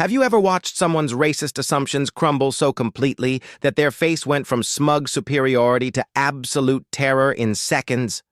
Have you ever watched someone's racist assumptions crumble so completely that their face went from smug superiority to absolute terror in seconds?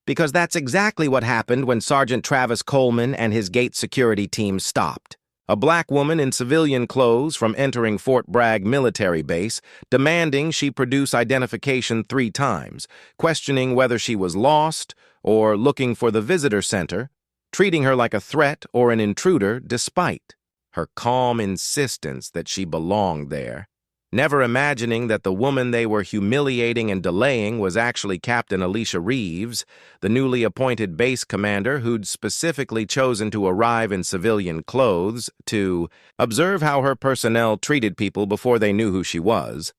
Because that's exactly what happened when Sergeant Travis Coleman and his gate security team stopped a black woman in civilian clothes from entering Fort Bragg military base, demanding she produce identification 3 times, questioning whether she was lost or looking for the visitor center, treating her like a threat or an intruder despite her calm insistence that she belonged there, never imagining that the woman they were humiliating and delaying was actually Captain Alicia Reeves, the newly appointed base commander who'd specifically chosen to arrive in civilian clothes to observe how her personnel treated people before they knew who she was.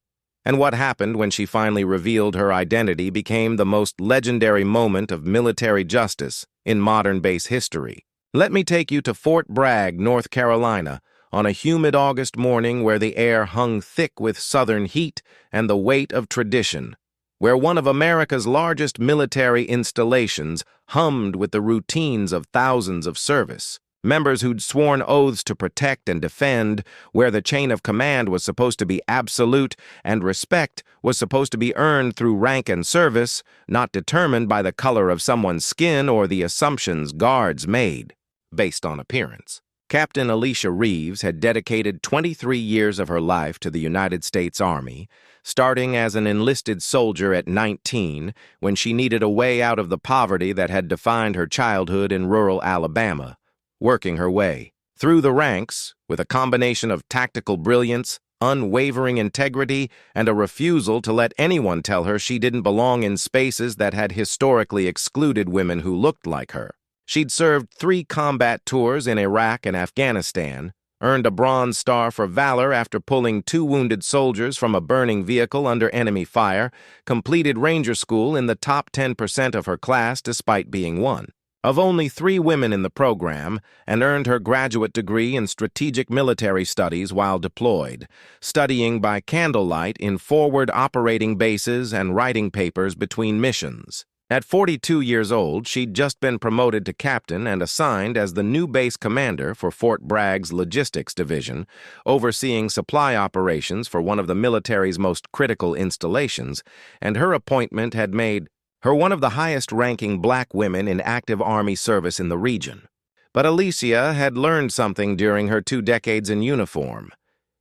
And what happened when she finally revealed her identity became the most legendary moment of military justice in modern base history. Let me take you to Fort Bragg, North Carolina, on a humid August morning where the air hung thick with southern heat and the weight of tradition, where one of America's largest military installations hummed with the routines of thousands of service members who'd sworn oaths to protect and defend, where the chain of command was supposed to be absolute and respect was supposed to be earned through rank and service, not determined by the color of someone's skin or the assumptions guards made based on appearance. Captain Alicia Reeves had dedicated 23 years of her life to the United States Army, starting as an enlisted soldier at 19 when she needed a way out of the poverty that had defined her childhood in rural Alabama, working her way through the ranks with a combination of tactical brilliance, unwavering integrity, and a refusal to let anyone tell her she didn't belong in spaces that had historically excluded women who looked like her. She'd served 3 combat tours in Iraq and Afghanistan, earned a Bronze Star for valor after pulling 2 wounded soldiers from a burning vehicle under enemy fire, completed Ranger School in the top 10% of her class despite being one of only 3 women in the program, and earned her graduate degree in strategic military studies while deployed, studying by candlelight in forward operating bases and writing papers between missions. At 42 years old, she'd just been promoted to captain and assigned as the new base commander for Fort Bragg's logistics division, overseeing supply operations for one of the military's most critical installations, and her appointment had made her one of the highest-ranking black women in active Army service in the region. But Alicia had learned something during her 2 decades in uniform.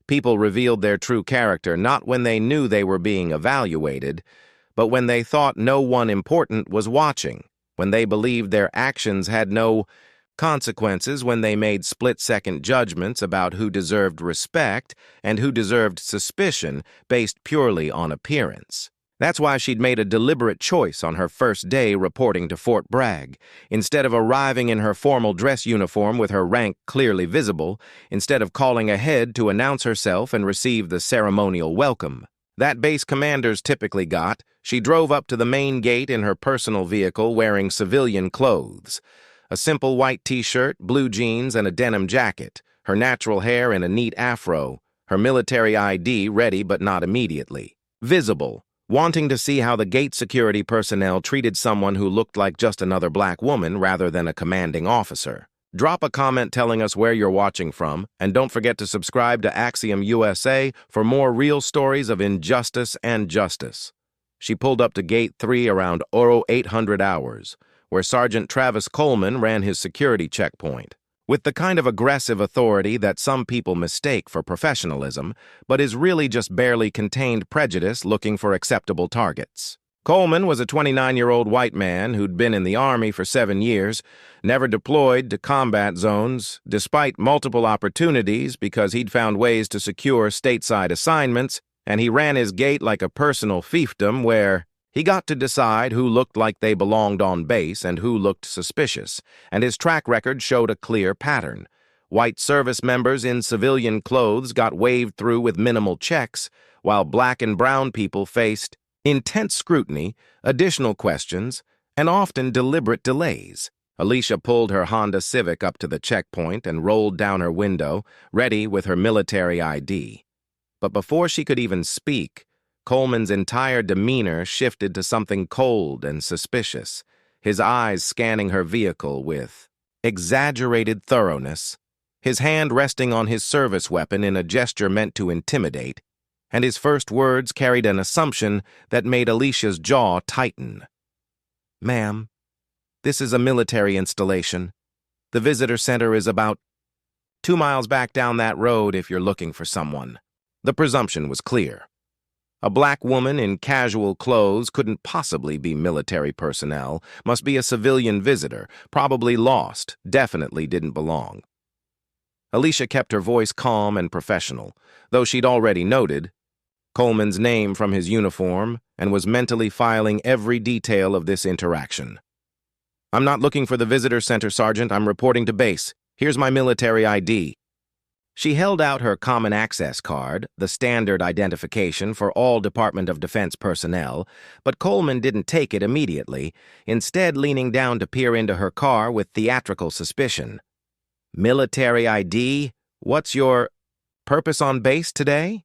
People revealed their true character not when they knew they were being evaluated, but when they thought no one important was watching, when they believed their actions had no consequences, when they made split-second judgments about who deserved respect and who deserved suspicion based purely on appearance. That's why she'd made a deliberate choice on her first day reporting to Fort Bragg. Instead of arriving in her formal dress uniform with her rank clearly visible, instead of calling ahead to announce herself and receive the ceremonial welcome that base commanders typically got, she drove up to the main gate in her personal vehicle wearing civilian clothes. A simple white t-shirt, blue jeans, and a denim jacket, her natural hair in a neat afro, her military ID ready but not immediately visible, wanting to see how the gate security personnel treated someone who looked like just another black woman rather than a commanding officer. Drop a comment telling us where you're watching from, and don't forget to subscribe to Axiom USA for more real stories of injustice and justice. She pulled up to Gate 3 around 0800 hours, where Sergeant Travis Coleman ran his security checkpoint. With the kind of aggressive authority that some people mistake for professionalism, but is really just barely contained prejudice looking for acceptable targets. Coleman was a 29-year-old white man who'd been in the Army for 7 years, never deployed to combat zones, despite multiple opportunities because he'd found ways to secure stateside assignments, and he ran his gate like a personal fiefdom where he got to decide who looked like they belonged on base and who looked suspicious, and his track record showed a clear pattern. White service members in civilian clothes got waved through with minimal checks, while black and brown people faced intense scrutiny, additional questions, and often deliberate delays. Alicia pulled her Honda Civic up to the checkpoint and rolled down her window, ready with her military ID. But before she could even speak, Coleman's entire demeanor shifted to something cold and suspicious, his eyes scanning her vehicle with exaggerated thoroughness. his hand resting on his service weapon in a gesture meant to intimidate, and his first words carried an assumption that made Alicia's jaw tighten. "Ma'am, this is a military installation. The visitor center is about 2 miles back down that road if you're looking for someone." The presumption was clear. A black woman in casual clothes couldn't possibly be military personnel, must be a civilian visitor, probably lost, definitely didn't belong. Alicia kept her voice calm and professional, though she'd already noted Coleman's name from his uniform and was mentally filing every detail of this interaction. "I'm not looking for the visitor center, Sergeant. I'm reporting to base. Here's my military ID." She held out her Common Access Card, the standard identification for all Department of Defense personnel, but Coleman didn't take it immediately, instead leaning down to peer into her car with theatrical suspicion. "Military ID? What's your purpose on base today?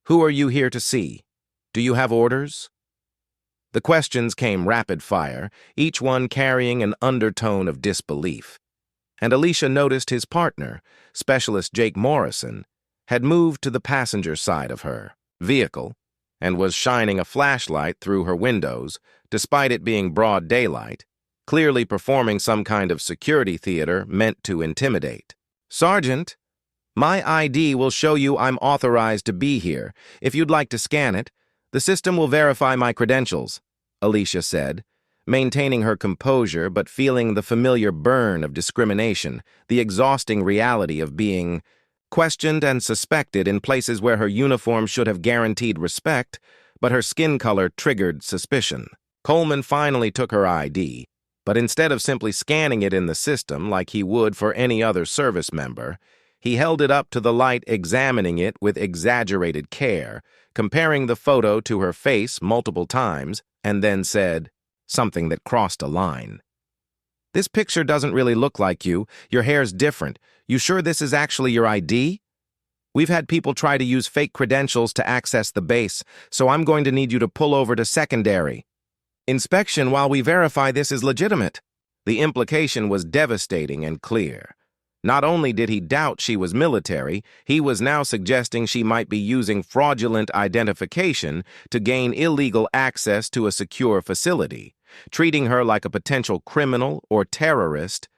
Who are you here to see? Do you have orders?" The questions came rapid fire, each one carrying an undertone of disbelief. And Alicia noticed his partner, Specialist Jake Morrison, had moved to the passenger side of her vehicle and was shining a flashlight through her windows, despite it being broad daylight, clearly performing some kind of security theater meant to intimidate. "Sergeant, my ID will show you I'm authorized to be here. If you'd like to scan it, the system will verify my credentials," Alicia said, maintaining her composure but feeling the familiar burn of discrimination, the exhausting reality of being questioned and suspected in places where her uniform should have guaranteed respect, but her skin color triggered suspicion. Coleman finally took her ID, but instead of simply scanning it in the system like he would for any other service member, he held it up to the light, examining it with exaggerated care, comparing the photo to her face multiple times, and then said something that crossed a line. "This picture doesn't really look like you. Your hair's different. You sure this is actually your ID? We've had people try to use fake credentials to access the base, so I'm going to need you to pull over to secondary inspection while we verify this is legitimate." The implication was devastating and clear. Not only did he doubt she was military, he was now suggesting she might be using fraudulent identification to gain illegal access to a secure facility, treating her like a potential criminal or terrorist,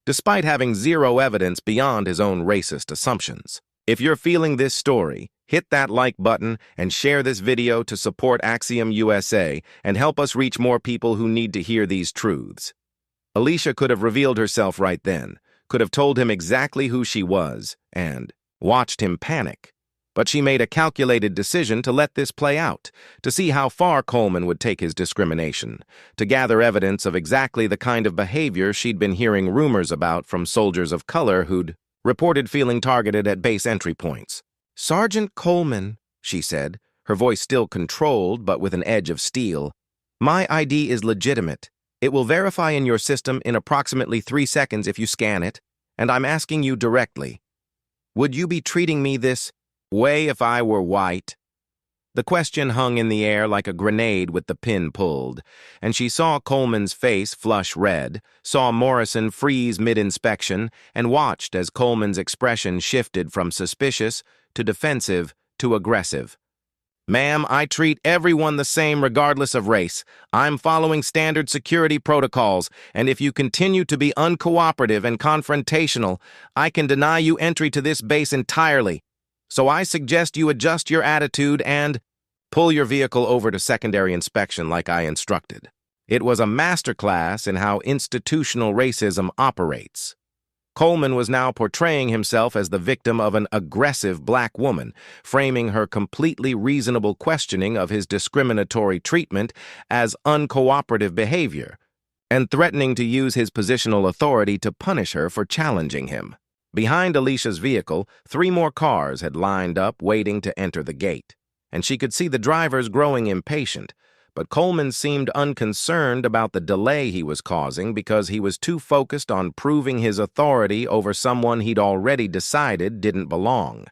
despite having zero evidence beyond his own racist assumptions. If you're feeling this story, hit that like button and share this video to support Axiom USA and help us reach more people who need to hear these truths. Alicia could have revealed herself right then, could have told him exactly who she was, and watched him panic. But she made a calculated decision to let this play out, to see how far Coleman would take his discrimination, to gather evidence of exactly the kind of behavior she'd been hearing rumors about from soldiers of color who'd reported feeling targeted at base entry points. "Sergeant Coleman," she said, her voice still controlled but with an edge of steel, "my ID is legitimate. It will verify in your system in approximately 3 seconds if you scan it, and I'm asking you directly. Would you be treating me this way if I were white?" The question hung in the air like a grenade with the pin pulled, and she saw Coleman's face flush red, saw Morrison freeze mid-inspection, and watched as Coleman's expression shifted from suspicious to defensive to aggressive. "Ma'am, I treat everyone the same regardless of race. I'm following standard security protocols, and if you continue to be uncooperative and confrontational, I can deny you entry to this base entirely. So I suggest you adjust your attitude and pull your vehicle over to secondary inspection like I instructed." It was a masterclass in how institutional racism operates. Coleman was now portraying himself as the victim of an aggressive black woman, framing her completely reasonable questioning of his discriminatory treatment as uncooperative behavior, and threatening to use his positional authority to punish her for challenging him. Behind Alicia's vehicle, 3 more cars had lined up waiting to enter the gate, and she could see the drivers growing impatient, but Coleman seemed unconcerned about the delay he was causing because he was too focused on proving his authority over someone he'd already decided didn't belong.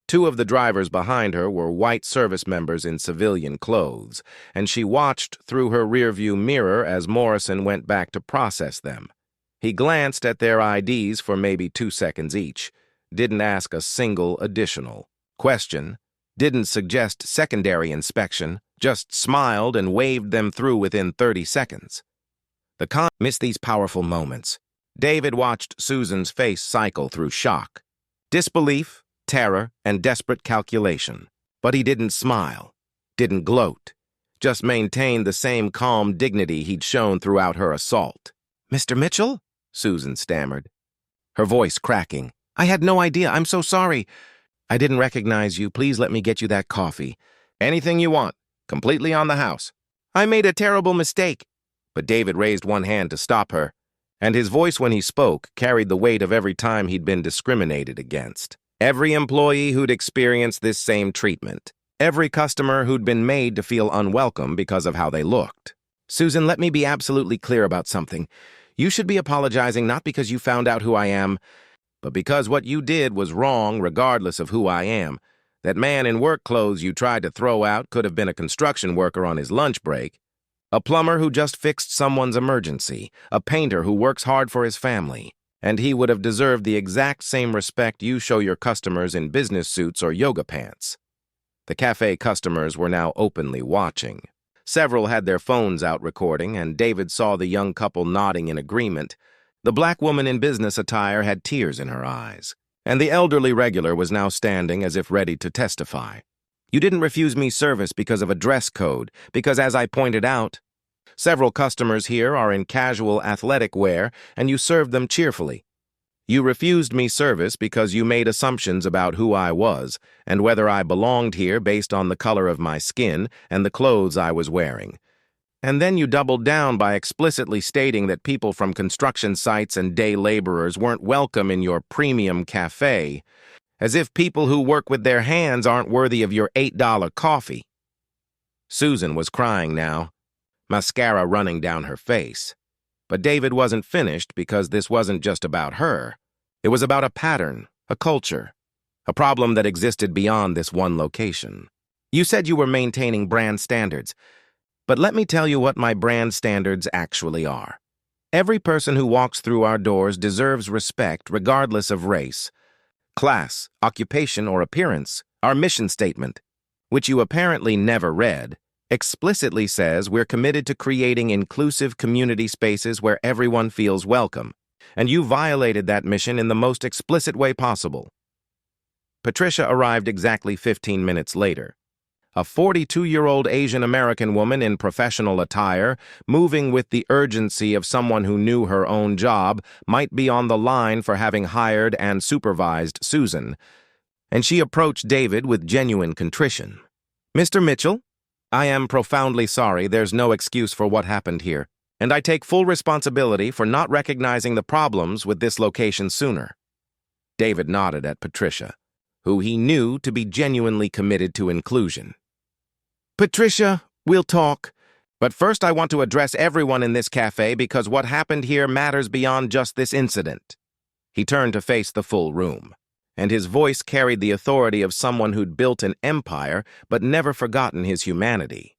2 of the drivers behind her were white service members in civilian clothes, and she watched through her rearview mirror as Morrison went back to process them. He glanced at their IDs for maybe 2 seconds each, didn't ask a single additional question, didn't suggest secondary inspection, just smiled and waved them through within 30 seconds. Missed these powerful moments. David watched Susan's face cycle through shock, disbelief, terror, and desperate calculation. But he didn't smile, didn't gloat, just maintained the same calm dignity he'd shown throughout her assault. "Mr. Mitchell?" Susan stammered, her voice cracking. "I had no idea. I'm so sorry. I didn't recognize you. Please let me get you that coffee." "Anything you want. Completely on the house." "I made a terrible mistake." But David raised one hand to stop her, and his voice when he spoke carried the weight of every time he'd been discriminated against. Every employee who'd experienced this same treatment. Every customer who'd been made to feel unwelcome because of how they looked. "Susan, let me be absolutely clear about something. You should be apologizing not because you found out who I am, but because what you did was wrong regardless of who I am. That man in work clothes you tried to throw out could have been a construction worker on his lunch break, a plumber who just fixed someone's emergency, a painter who works hard for his family, and he would have deserved the exact same respect you show your customers in business suits or yoga pants." The cafe customers were now openly watching. Several had their phones out recording, and David saw the young couple nodding in agreement. The black woman in business attire had tears in her eyes, and the elderly regular was now standing as if ready to testify. "You didn't refuse me service because of a dress code, because as I pointed out, several customers here are in casual athletic wear, and you served them cheerfully. You refused me service because you made assumptions about who I was and whether I belonged here based on the color of my skin and the clothes I was wearing. And then you doubled down by explicitly stating that people from construction sites and day laborers weren't welcome in your premium cafe, as if people who work with their hands aren't worthy of your $8 coffee." Susan was crying now, mascara running down her face. But David wasn't finished because this wasn't just about her. It was about a pattern, a culture, a problem that existed beyond this one location. "You said you were maintaining brand standards, but let me tell you what my brand standards actually are. Every person who walks through our doors deserves respect regardless of race, class, occupation, or appearance. Our mission statement, which you apparently never read, explicitly says we're committed to creating inclusive community spaces where everyone feels welcome, and you violated that mission in the most explicit way possible." Patricia arrived exactly 15 minutes later. A 42-year-old Asian American woman in professional attire, moving with the urgency of someone who knew her own job, might be on the line for having hired and supervised Susan, and she approached David with genuine contrition. "Mr. Mitchell? I am profoundly sorry. There's no excuse for what happened here, and I take full responsibility for not recognizing the problems with this location sooner." David nodded at Patricia, who he knew to be genuinely committed to inclusion. "Patricia, we'll talk, but first I want to address everyone in this cafe because what happened here matters beyond just this incident." He turned to face the full room, and his voice carried the authority of someone who'd built an empire but never forgotten his humanity.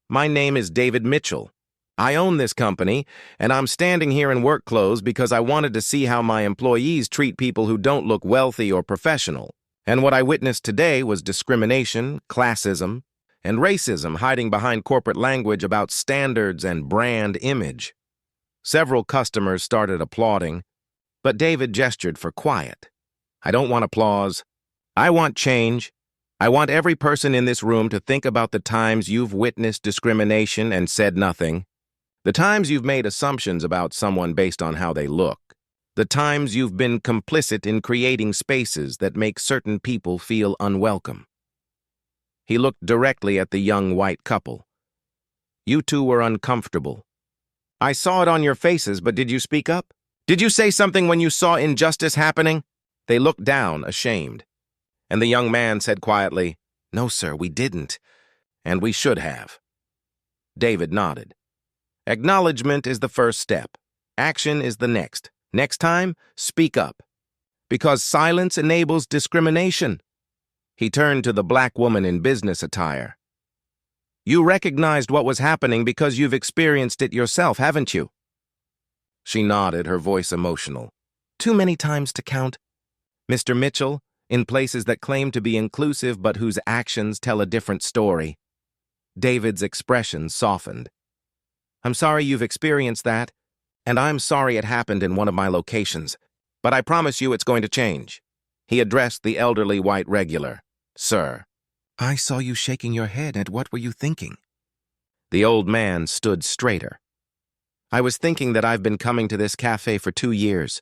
"My name is David Mitchell. I own this company, and I'm standing here in work clothes because I wanted to see how my employees treat people who don't look wealthy or professional. And what I witnessed today was discrimination, classism, and racism hiding behind corporate language about standards and brand image." Several customers started applauding, but David gestured for quiet. "I don't want applause. I want change. I want every person in this room to think about the times you've witnessed discrimination and said nothing, the times you've made assumptions about someone based on how they look, the times you've been complicit in creating spaces that make certain people feel unwelcome." He looked directly at the young white couple. "You two were uncomfortable. I saw it on your faces, but did you speak up? Did you say something when you saw injustice happening?" They looked down, ashamed, and the young man said quietly, "No, sir, we didn't, and we should have." David nodded. "Acknowledgement is the first step. Action is the next. Next time, speak up. Because silence enables discrimination." He turned to the black woman in business attire. "You recognized what was happening because you've experienced it yourself, haven't you?" She nodded, her voice emotional. Too many times to count. Mr. Mitchell, in places that claim to be inclusive but whose actions tell a different story. David's expression softened. I'm sorry you've experienced that, and I'm sorry it happened in one of my locations, but I promise you it's going to change. He addressed the elderly white regular. Sir. I saw you shaking your head, and what were you thinking? The old man stood straighter. I was thinking that I've been coming to this cafe for 2 years,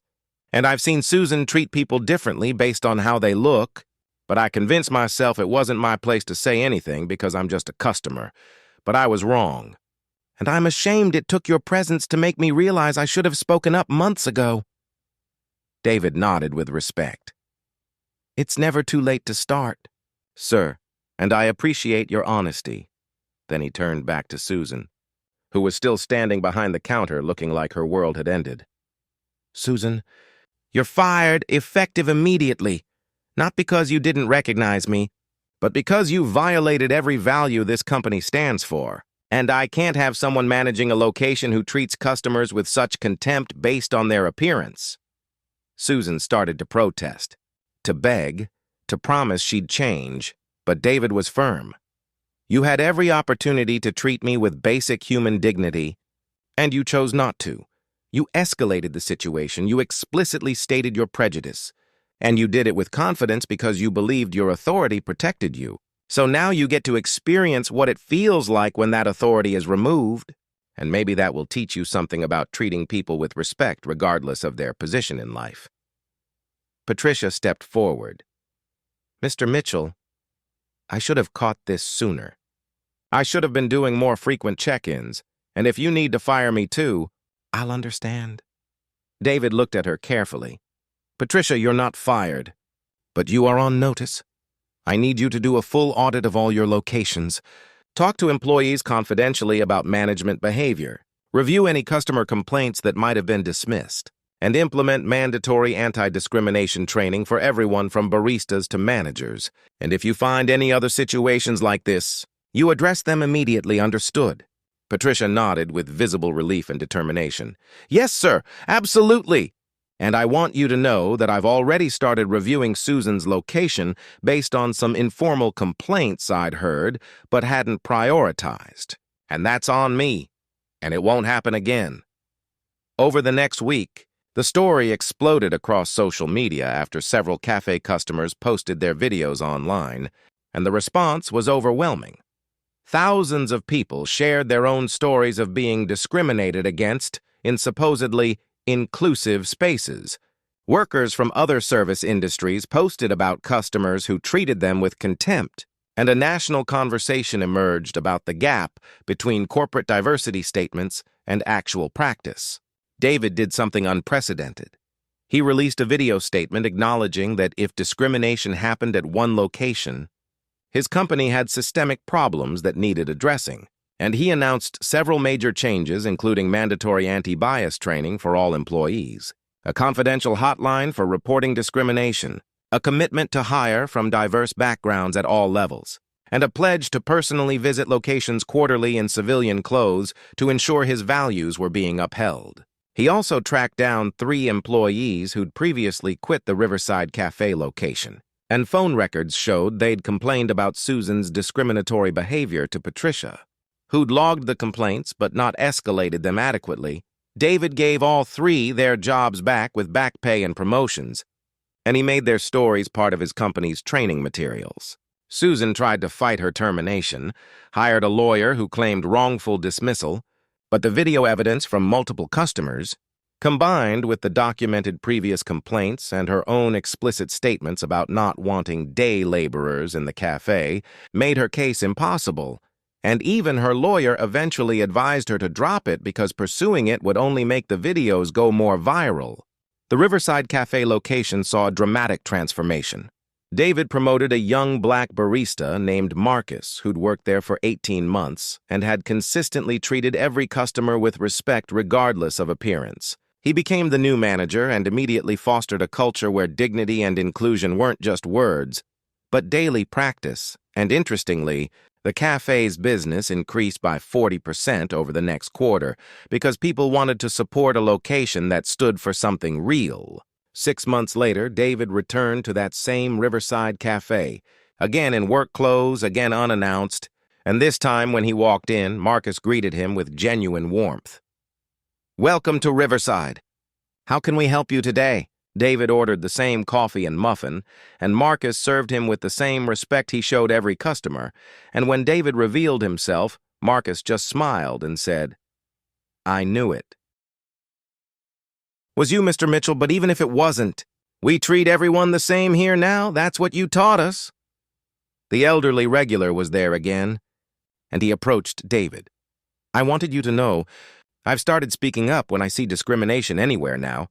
and I've seen Susan treat people differently based on how they look, but I convinced myself it wasn't my place to say anything because I'm just a customer. But I was wrong. And I'm ashamed it took your presence to make me realize I should have spoken up months ago. David nodded with respect. It's never too late to start, sir, and I appreciate your honesty. Then he turned back to Susan, who was still standing behind the counter looking like her world had ended. Susan, you're fired, effective immediately, not because you didn't recognize me, but because you violated every value this company stands for. And I can't have someone managing a location who treats customers with such contempt based on their appearance. Susan started to protest, to beg, to promise she'd change, but David was firm. You had every opportunity to treat me with basic human dignity, and you chose not to. You escalated the situation, you explicitly stated your prejudice, and you did it with confidence because you believed your authority protected you. So now you get to experience what it feels like when that authority is removed, and maybe that will teach you something about treating people with respect regardless of their position in life. Patricia stepped forward. Mr. Mitchell, I should have caught this sooner. I should have been doing more frequent check-ins, and if you need to fire me too, I'll understand. David looked at her carefully. Patricia, you're not fired, but you are on notice. I need you to do a full audit of all your locations. Talk to employees confidentially about management behavior. Review any customer complaints that might have been dismissed. And implement mandatory anti-discrimination training for everyone from baristas to managers. And if you find any other situations like this, you address them immediately, understood? Patricia nodded with visible relief and determination. Yes, sir, absolutely. And I want you to know that I've already started reviewing Susan's location based on some informal complaints I'd heard but hadn't prioritized. And that's on me. And it won't happen again. Over the next week, the story exploded across social media after several cafe customers posted their videos online, and the response was overwhelming. Thousands of people shared their own stories of being discriminated against in supposedly inclusive spaces. Workers from other service industries posted about customers who treated them with contempt, and a national conversation emerged about the gap between corporate diversity statements and actual practice. David did something unprecedented. He released a video statement acknowledging that if discrimination happened at one location, his company had systemic problems that needed addressing. And he announced several major changes, including mandatory anti-bias training for all employees, a confidential hotline for reporting discrimination, a commitment to hire from diverse backgrounds at all levels, and a pledge to personally visit locations quarterly in civilian clothes to ensure his values were being upheld. He also tracked down 3 employees who'd previously quit the Riverside Cafe location, and phone records showed they'd complained about Susan's discriminatory behavior to Patricia, who'd logged the complaints but not escalated them adequately. David gave all 3 their jobs back with back pay and promotions, and he made their stories part of his company's training materials. Susan tried to fight her termination, hired a lawyer who claimed wrongful dismissal, but the video evidence from multiple customers, combined with the documented previous complaints and her own explicit statements about not wanting day laborers in the cafe, made her case impossible. And even her lawyer eventually advised her to drop it because pursuing it would only make the videos go more viral. The Riverside Cafe location saw a dramatic transformation. David promoted a young black barista named Marcus who'd worked there for 18 months and had consistently treated every customer with respect regardless of appearance. He became the new manager and immediately fostered a culture where dignity and inclusion weren't just words, but daily practice, and interestingly, The cafe's business increased by 40% over the next quarter because people wanted to support a location that stood for something real. 6 months later, David returned to that same Riverside cafe, again in work clothes, again unannounced, and this time when he walked in, Marcus greeted him with genuine warmth. "Welcome to Riverside. How can we help you today?" David ordered the same coffee and muffin, and Marcus served him with the same respect he showed every customer, and when David revealed himself, Marcus just smiled and said, "I knew it." "Was you, Mr. Mitchell, but even if it wasn't, we treat everyone the same here now. That's what you taught us." The elderly regular was there again, and he approached David. "I wanted you to know, I've started speaking up when I see discrimination anywhere now,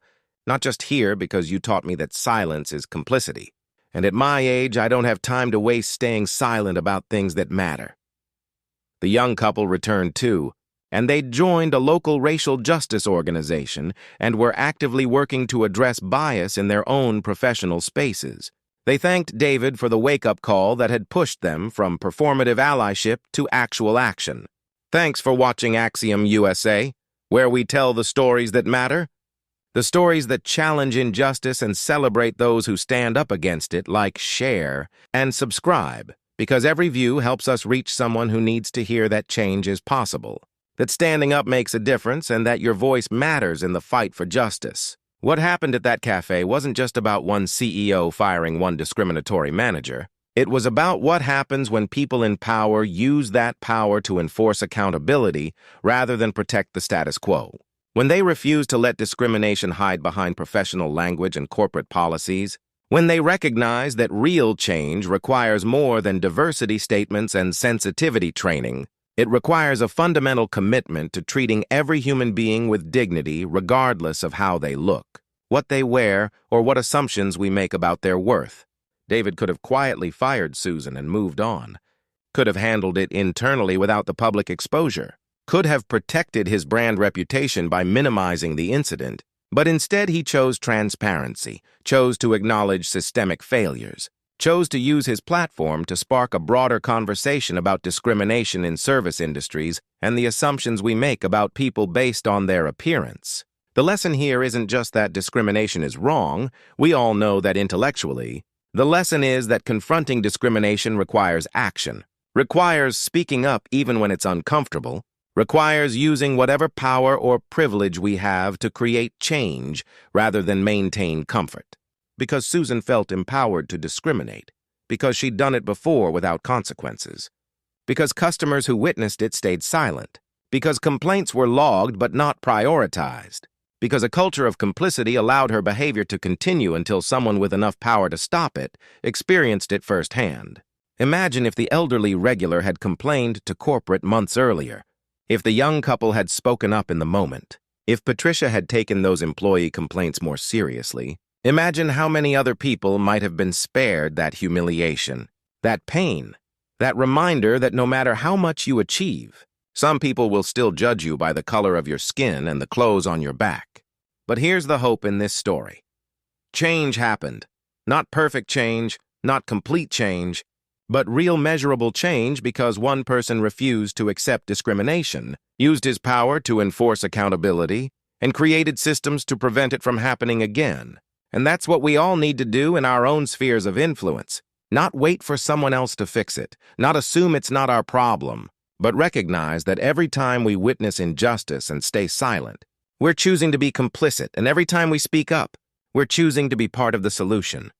not just here because you taught me that silence is complicity. And at my age, I don't have time to waste staying silent about things that matter." The young couple returned too, and they'd joined a local racial justice organization and were actively working to address bias in their own professional spaces. They thanked David for the wake-up call that had pushed them from performative allyship to actual action. Thanks for watching Axiom USA, where we tell the stories that matter. The stories that challenge injustice and celebrate those who stand up against it. Like, share, and subscribe, because every view helps us reach someone who needs to hear that change is possible, that standing up makes a difference, and that your voice matters in the fight for justice. What happened at that cafe wasn't just about one CEO firing one discriminatory manager. It was about what happens when people in power use that power to enforce accountability rather than protect the status quo. When they refuse to let discrimination hide behind professional language and corporate policies. When they recognize that real change requires more than diversity statements and sensitivity training. It requires a fundamental commitment to treating every human being with dignity regardless of how they look, what they wear, or what assumptions we make about their worth. David could have quietly fired Susan and moved on, could have handled it internally without the public exposure, could have protected his brand reputation by minimizing the incident, but instead he chose transparency, chose to acknowledge systemic failures, chose to use his platform to spark a broader conversation about discrimination in service industries and the assumptions we make about people based on their appearance. The lesson here isn't just that discrimination is wrong. We all know that intellectually. The lesson is that confronting discrimination requires action, requires speaking up even when it's uncomfortable, requires using whatever power or privilege we have to create change rather than maintain comfort. Because Susan felt empowered to discriminate, because she'd done it before without consequences, because customers who witnessed it stayed silent, because complaints were logged but not prioritized, because a culture of complicity allowed her behavior to continue until someone with enough power to stop it experienced it firsthand. Imagine if the elderly regular had complained to corporate months earlier, if the young couple had spoken up in the moment, if Patricia had taken those employee complaints more seriously. Imagine how many other people might have been spared that humiliation, that pain, that reminder that no matter how much you achieve, some people will still judge you by the color of your skin and the clothes on your back. But here's the hope in this story. Change happened. Not perfect change, not complete change, but real measurable change because one person refused to accept discrimination, used his power to enforce accountability, and created systems to prevent it from happening again. And that's what we all need to do in our own spheres of influence. Not wait for someone else to fix it, not assume it's not our problem, but recognize that every time we witness injustice and stay silent, we're choosing to be complicit, and every time we speak up, we're choosing to be part of the solution.